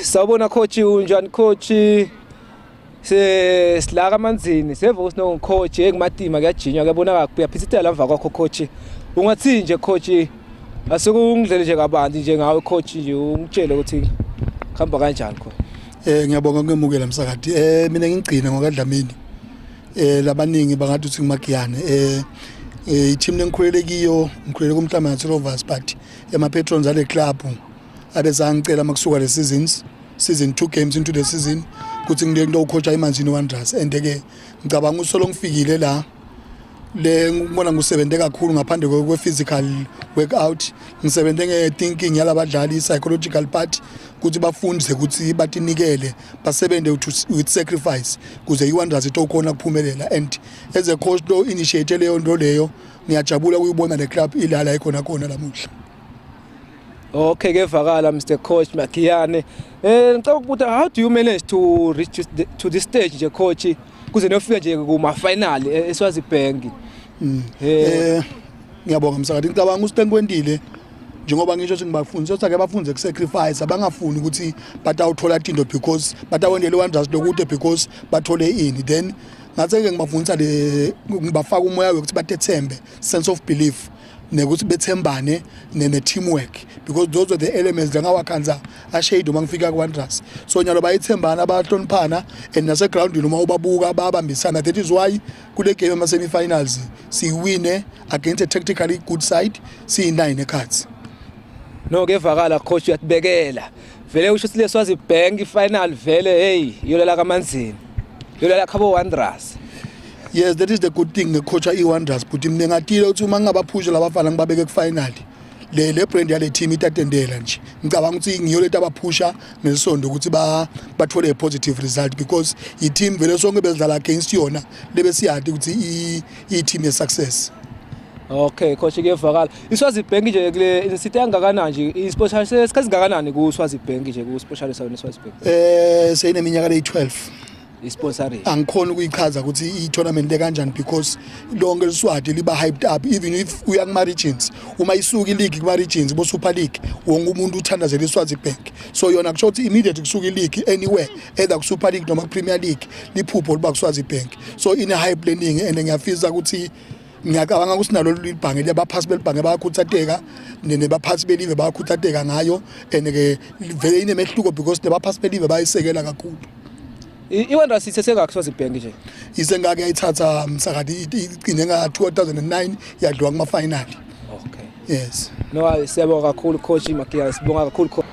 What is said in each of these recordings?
Sawubona coach unjani coach silaka amanzini sevo sino coach engimadima kuyajinywa kuyabona kuyaphithitela emva kwakho coach ungathi nje coach asekungidlele nje kabanzi nje ngawe coach nje ungitshele ukuthi khamba kanjani kho ngiyabonga ngemukela msakadi mina ngigcina ngokadlamini labaningi bangathi uthi ngimagiyane i-team lengikhulele kiyo ngikhulele kuMhlanga Rovers but ema patrons ale club abezangicela makusuka le season 2 games into the season kuthi ngilo coach iManzini Wanderers and ke ngicabanga usolo ngifikile la le ngibona ngusebenze kakhulu ngaphandle kwe physical workout ngisebenze ngethinking yalabadlali psychological part ukuthi bafundise ukuthi batinikele basebenze with sacrifice kuze iWanderers itokhona kuphumelela and as a coach lo initiate leyo nto leyo ngiyajabula ukuyibona le club ilala ikhona khona lamuhla. Okay kevakala Mr Coach Makiyane ngicela ukubuza how do you manage to reach to this stage nje coach kuze nofika nje kuma final eSwazibank ngiyabonga msakadi ngicabanga usitenkwendile njengoba ngisho ukuthi ngibafundisa ukuthi ake bafunze kusacrifice abangafuni ukuthi batawuthola into because batawendele Wanderers lokude because bathole ini then ngathi ke ngibafundisa le ngibafaka umoya ukuthi bathethembe sense of belief nekuthi bethembane ne teamwork because those are the elements ngawakhanza ashade uma ngifika kuWanderers so nyalo bayithembana abahloniphana and nase ground uma ubabuka babambisana that is why kule game ama semi finals si win against a tactically good side si 9 cards. No kevakala coach uyatibekela vele usho sile Swazibank final vele hey yolela kaManzini yolela khabo Wanderers. Yes, that is the good thing coach iWanderers but mina ngatile ukuthi uma ngabaphusha labafana ngibabeke ku final le brand yale team itatendela nje ngicabanga ukuthi ngiyoleta abaphusha ngesondo ukuthi bathole a positive result because I team vele sonke bezidlala against yona lebe siyade ukuthi I team ye success. Okay coach kevakala iSwazibank nje kule insite yangakanani nje ispecialist esikhazi ngakanani ku Swazibank nje ku specialist sawo neSwazibank seyineminyaka le12 isponsoring angikhona ukuyichaza ukuthi i-tournament le kanjani because lonke liswadi liba hyped up even if uya kuma regions uma isuka ileague kuma regions bo Super League wonke umuntu uthandazela iSwazibank so yona kusho ukuthi immediate kusuka ileague anywhere either ku Super League noma ku Premier League liphupho liba ku Swazibank so ine hype learning and ngiyafisa ukuthi ngiyacabanga ukuthi nalo libhange lebaphasi belibhange bayakhuthateka nebaphathi belive bayakhuthateka ngayo and ke vele inemehluko because nebaphasi belive bayisekela kakhulu. iWanderers iseseka kuSwazibank nje isengake yayithatha msakadi igcine nga 2009 yadliwa kuma final. Okay yes no siyabonga kakhulu coach Makiyane sibonga kakhulu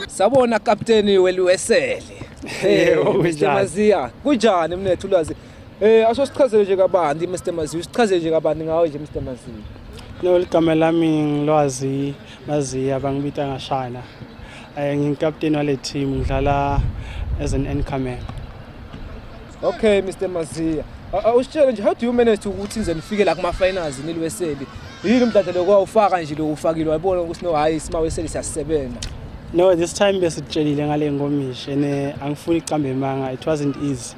sabona captain weLuwesele Mr Maziya kunjani mnethu ulazi asosichazele nje kabanzi Mr Maziya usichazele nje kabanzi ngawe nje Mr Maziya. No ligama lami ngilwazi Maziya bangibita ngashana ngingicaptain wale team ngidlala as an incoming. Okay Mr Maziya usitshele nje how do you manage ukuthi nize nifike la kuma finals niLuwesele yini umdladlelo kwawufaka nje lo ufakile wabona ukuthi no hayi simaWesele siyasebenza. No this time besitshelile ngale ngomishe angifuni icambe manga it wasn't easy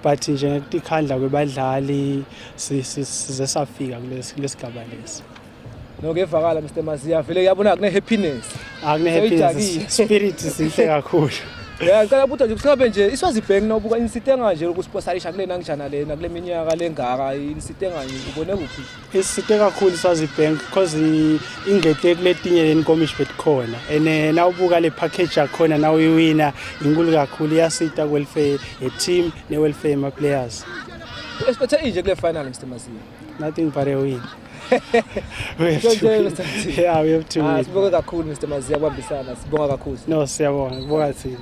but nje ngekukhandla kwebadlali size safika kulesigaba lesi. No kevakala Mr Maziya vele yabona kune happiness spirit sihle kakhulu. Yeah ngicela ukuthi nje kusingabe nje iSwazibank nawubuka insitenga nje ukusponsorisha kulena ngijana lena kule minyaka lengaka insitenga nje ubone kuphi isite kakhulu iSwazibank because ingete kuletinye lenkomishi betkhona ene nawubuka le package yakhona nawe uyiwina inkulu kakhulu iyasita welfare ye team ne welfare ma players. Expect nje kule final Mr Maziya nothing but a win. We have to win. Sibonga kakhulu Mr Maziya kwambisana sibonga kakhulu. No siyabonga kuboka thina.